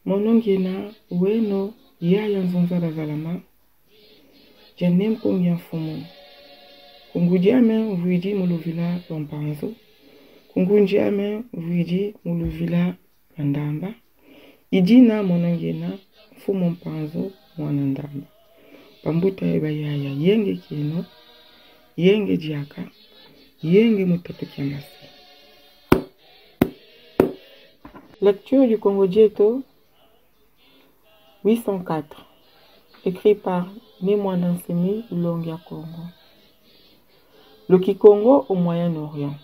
Monongena weno yaya nzonzala zalama. Janem kongya fumu. Kungudiame vuidi muluvila lompanzo. Kungundiame vuidi muluvila mandamba. Idina monongena fumu mpanzo mwanandamba. Pambuta eba yaya yenge kino, yenge diaka, yenge mutato kiamasi. Lecture du Congo Dieto 804, écrit par Nemwandansemi Longia Congo. Le Kikongo au Moyen-Orient.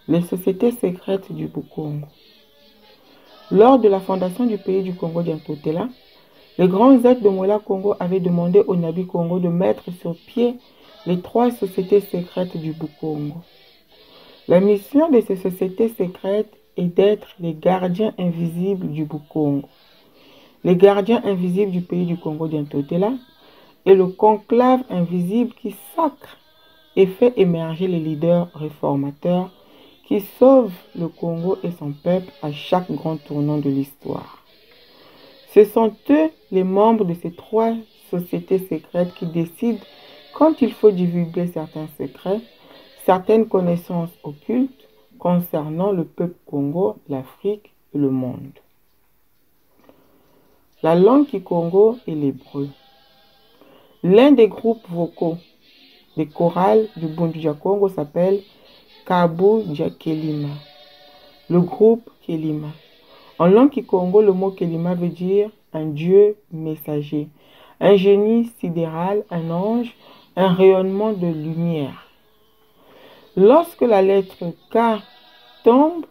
Les sociétés secrètes du Bukongo. Lors de la fondation du pays du Congo d'Antotela, les grands aides de Mwela Congo avaient demandé au Nabi Congo de mettre sur pied les 3 sociétés secrètes du Bukongo. La mission de ces sociétés secrètes est d'être les gardiens invisibles du Bukongo, les gardiens invisibles du pays du Congo d'Antotela et le conclave invisible qui sacre et fait émerger les leaders réformateurs qui sauvent le Congo et son peuple à chaque grand tournant de l'histoire. Ce sont eux, les membres de ces 3 sociétés secrètes, qui décident quand il faut divulguer certains secrets, certaines connaissances occultes concernant le peuple Congo, l'Afrique et le monde. La langue Kikongo est l'hébreu. L'un des groupes vocaux des chorales du Bunduja Congo s'appelle Kabu Kelima. Le groupe Kelima. En langue Kikongo, le mot Kelima veut dire un dieu messager, un génie sidéral, un ange, un rayonnement de lumière. Lorsque la lettre K tombe,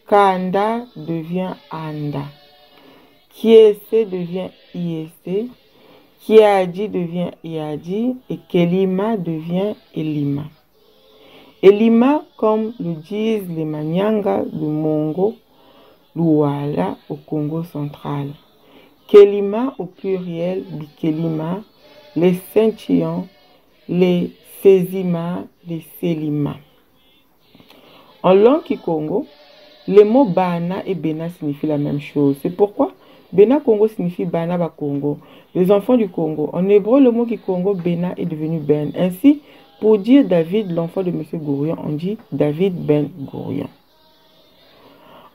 Kanda devient Anda. Kiese devient Iese. Kiadi devient Iadi. Et Kelima devient Elima. Elima, comme le disent les Manyanga de Mongo, Luala au Congo central. Kelima au pluriel, Bikelima, les Saint-Chian, les Sésima, les Selima. En langue Kikongo, les mots Bana et Bena signifient la même chose. C'est pourquoi Bena Congo signifie Bana Ba Congo, les enfants du Congo. En hébreu, le mot Kikongo Bena est devenu Ben. Ainsi, pour dire David, l'enfant de M. Gourian, on dit David Ben Gourian.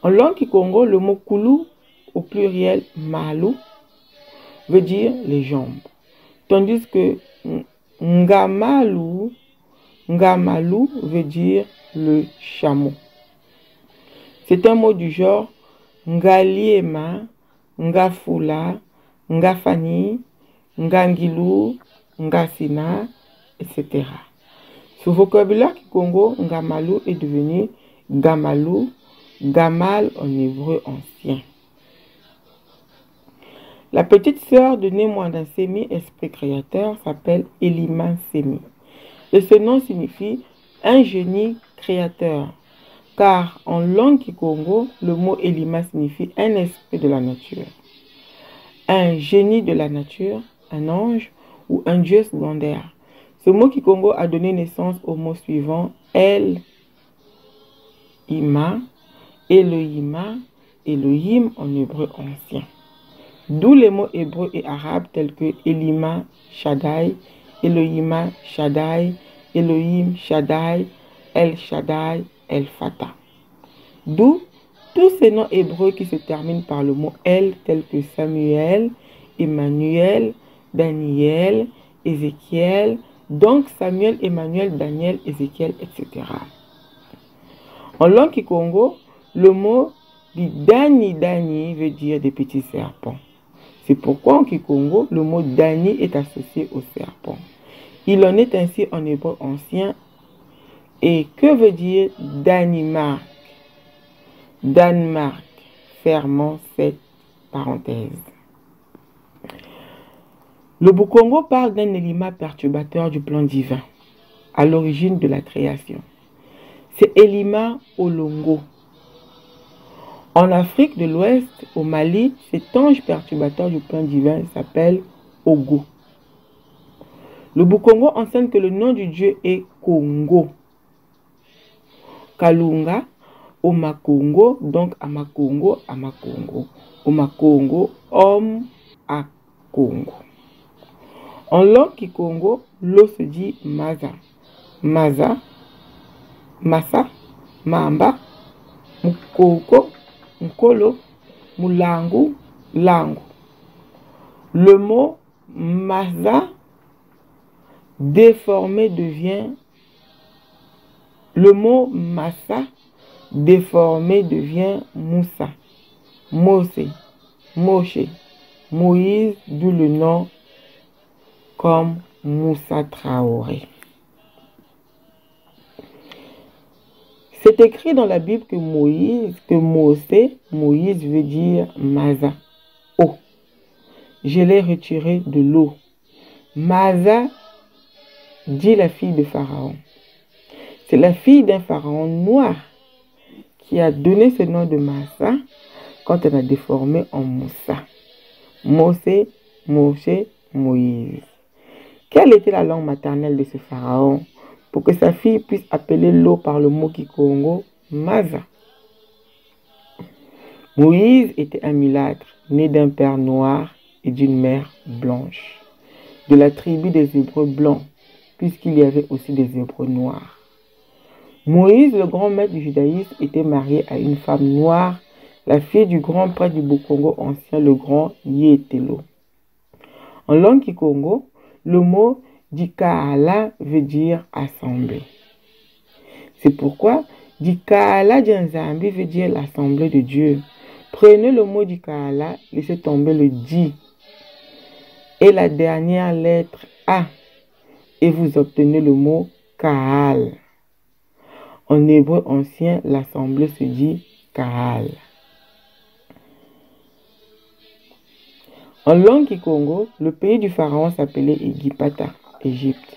En langue Kikongo, le mot Koulou, au pluriel Malou, veut dire les jambes. Tandis que Ngamalu veut dire le chameau. C'est un mot du genre Ngaliema, Ngafula, Ngafani, Ngangilou, Ngasina, etc. Ce vocabulaire Kikongo, Ngamalu est devenu Gamalou, Gamal en hébreu ancien. La petite sœur de Nemwandansemi, esprit créateur, s'appelle Elima Semi. Et ce nom signifie un génie créateur. Car en langue Kikongo, le mot Elima signifie un esprit de la nature. Un génie de la nature, un ange ou un dieu secondaire. Ce mot Kikongo a donné naissance au mot suivant, El Ima, Elohima, Elohim en hébreu ancien. D'où les mots hébreux et arabes tels que Elima, Shaddai, Elohima, Shaddai, Elohim, Shaddai, El Shaddai, El Fatah. D'où tous ces noms hébreux qui se terminent par le mot El tels que Samuel, Emmanuel, Daniel, Ézéchiel, donc Samuel, Emmanuel, Daniel, Ézéchiel, etc. En langue Kikongo, le mot Dani Dani veut dire des petits serpents. C'est pourquoi en Kikongo, le mot Dani est associé au serpent. Il en est ainsi en hébreu ancien. Et que veut dire Danimark? Danemark, fermant cette parenthèse. Le Bukongo parle d'un élément perturbateur du plan divin, à l'origine de la création. C'est Elima Olongo. En Afrique de l'Ouest, au Mali, cet ange perturbateur du plan divin s'appelle Ogo. Le Bukongo enseigne que le nom du dieu est Congo. Kalunga, Omakongo, donc Amakongo, Amakongo. Omakongo, homme à Congo. En langue kikongo, l'eau se dit maza, maza, massa, mamba, mukoko, mukolo, mulangu, langu. Le mot maza déformé devient le mot massa déformé devient Moussa, Mosé, Moshe, Moïse, d'où le nom comme Moussa Traoré. C'est écrit dans la Bible que Moïse veut dire Maza, eau. Je l'ai retiré de l'eau. Maza dit la fille de Pharaon. C'est la fille d'un pharaon noir qui a donné ce nom de Massa quand elle a déformé en Moussa. Mosé, Moshe, Moïse. Quelle était la langue maternelle de ce pharaon pour que sa fille puisse appeler l'eau par le mot kikongo Maza? Moïse était un mulâtre, né d'un père noir et d'une mère blanche, de la tribu des Hébreux blancs, puisqu'il y avait aussi des Hébreux noirs. Moïse, le grand maître du judaïsme, était marié à une femme noire, la fille du grand prêtre du Bokongo ancien, le grand Yételo. En langue kikongo, le mot Dikaala veut dire assemblée. C'est pourquoi Dikaala Djanzambi veut dire l'assemblée de Dieu. Prenez le mot Dikaala, laissez tomber le Di et la dernière lettre A et vous obtenez le mot Kaal. En hébreu ancien, l'assemblée se dit Kaal. En langue kikongo, le pays du pharaon s'appelait Egipata, Égypte,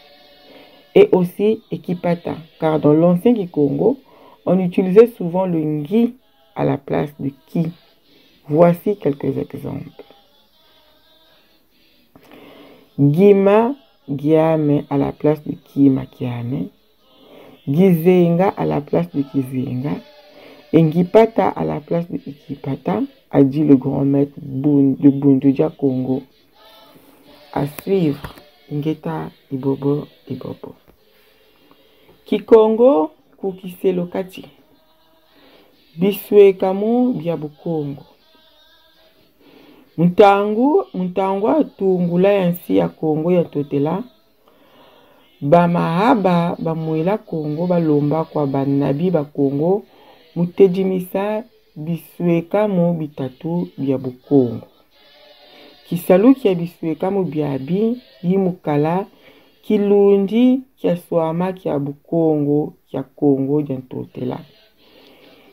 et aussi Ekipata, car dans l'ancien kikongo, on utilisait souvent le ngi à la place de ki. Voici quelques exemples. Gima, Giame à la place de Kima, Kiame. Gizenga à la place de Kizenga. Et Ngipata à la place de Ikipata, a dit le grand maître de Bunduja Congo. À suivre, Ngeta Ibobo Ibobo. Kikongo Kukiselo Kati. Biswe Kamu Biabukongo. Mutangu atungula yansi ya Kongo ya totela. Bamahaba bamuela Kongo balomba kwa banabi ba Kongo. Mutejimisa bisweka mo bitatu bya Bukongo. Kisalu kia bisweka mo biabi yimukala kilundi kia swama kia Bukongo kia Kongo jantotela.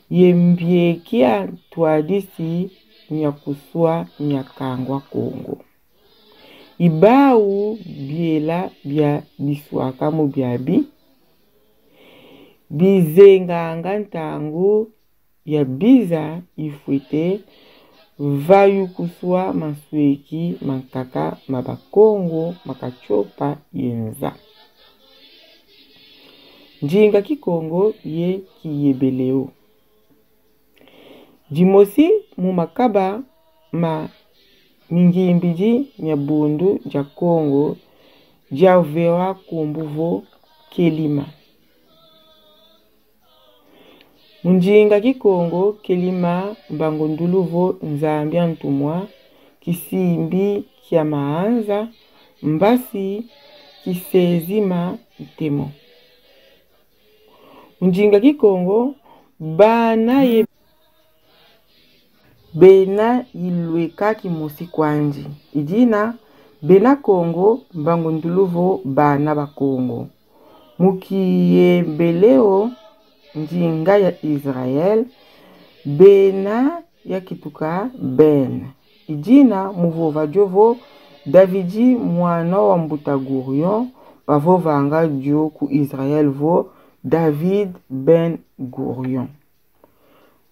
Yembie kia tuadisi nyakuswa nyakangwa Kongo. Ibau biela bia biswaka mo biabi. Bizenga ngantangu ya biza ifuite vayu kuswa masweki mankaka mabakongo makachopa yenza. Njinga kikongo ye kiyebeleo. Jimosi mumakaba ma mingimbiji nyabundu ja Kongo javewa kumbuvo kelima. Munjinga kikongo kelima mbangonduluvo nzambia ntumwa kisimbi kia maanza mbasi kisezima itemo. Munjinga kikongo bena ilweka kimosi kwanji. Idina bena Kongo mbangonduluvo bana ba Kongo. Mukiyebeleo njinga ya Israel bena ya kituka ben. Idina muvova jovo Davidi mwana wa Mbutagurion bavova anga dio ku Israel vo David ben Gurion.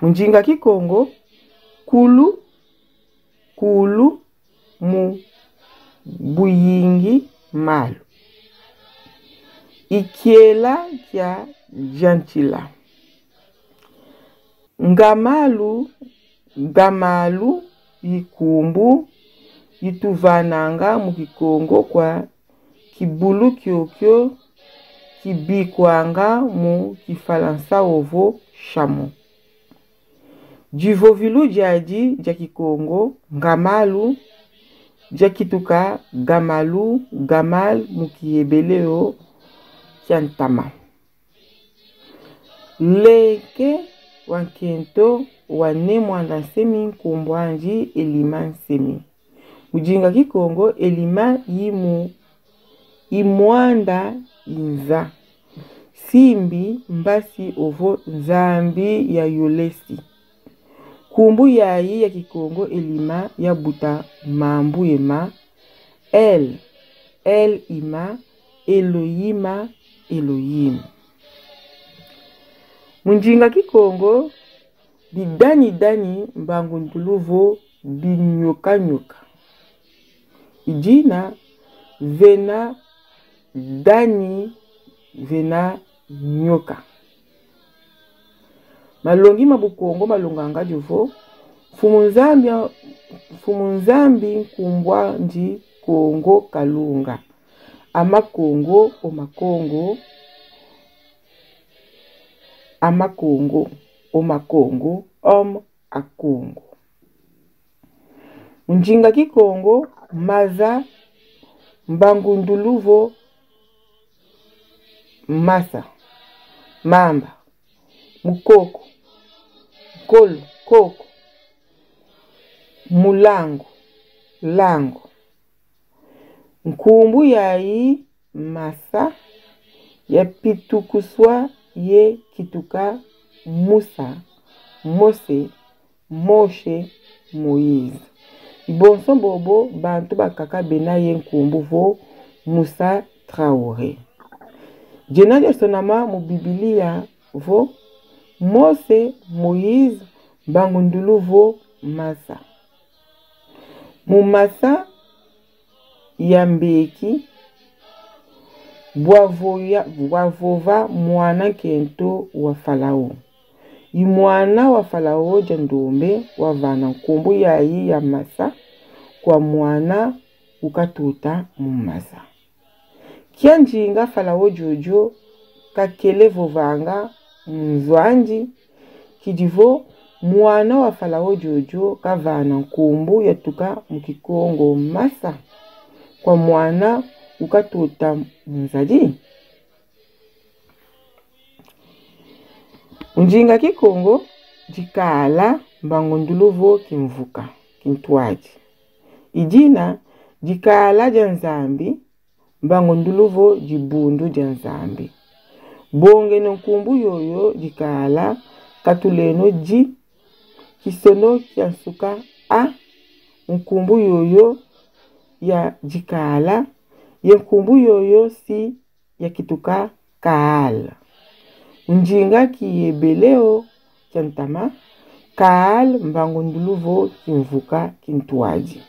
Munjinga kikongo kulu mu buyingi malu. Ikiela kia jantila. ngamalu ikumbu ituvananga mukikongo kwa kibulu kyokyo kibikwanga mu kifalansa ovo shamo. Divovilu diadi dia kikongo ngamalu dia kituka gamalu gamal mukiyebeleo kiantama. Leke wankento wane mwanda semi nkumbwanji elima nsemi. Mujinga kikongo elima yimu imwanda inza. Simbi mbasi ovo nzambi ya yolesi. Kumbu yayi ya kikongo elima ya buta mambu ema. El ima Elohima Elohim. Munjinga kikongo dani mbangu ntuluvo binyoka nyoka. Ijina vena dani vena nyoka. Malongi mabukongo malonganga juvo. Fumunzambi nkumbwa nji kongo kalunga. Amakongo omakongo. Amakongo omakongo akongo. Njinga kikongo maza mbangu nduluvo masa mamba mukoko kolo koko mulango lango. Nkumbu yayi masa ya pitukuswa ye kituka Musa Mose Moshe Moïse. Ibonso bobo bantu bakaka bena ye nkumbu vo Musa Traoré. Jena de sonama mu Biblia vo Mose Moïse bangundulu vo masa. Mu masa yambeki bwavova mwana kento wa Falao. Imwana wa Falao jandombe wavana nkumbu yayi ya masa kwa mwana ukatuta mumasa. Kianjinga Falao jojo kakele vovanga mzwanji kidivo mwana wa Falao jojo kavana nkumbu yatuka mukikongo masa kwa mwana ukatuta mzaji. Unjinga kikongo jikala mbangu nduluvo kimvuka kintuaji. Ijina jikala janzambi mbangu nduluvo jibundu janzambi. Bonge nkumbu yoyo jikala katuleno ji kisono kiansuka a nkumbu yoyo ya jikala ye nkumbu yoyo si ya kituka kaala. Njinga kiyebeleo kiantama kaal mbangu nduluvo kimvuka kintuaji.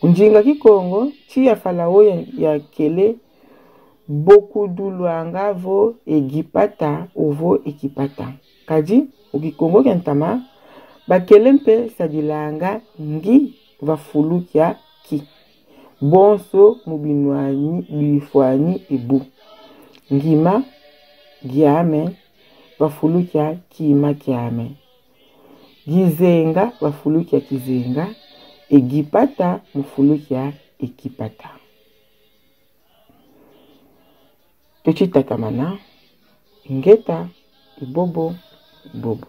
Njinga kikongo chi ya Falao ya kele boku duluanga vo egipata ovo ekipata. Kaji ukikongo kiantama bakele mpe sadilanga ngi vafulukia ki. Bonso mubinwani bilifwani ebu. Ngima giame vafulukia kima kiame. Gizenga vafulukia kizenga. Egipata mufulukia ekipata. Tuchita kamana. Ngeta ibobo bobo.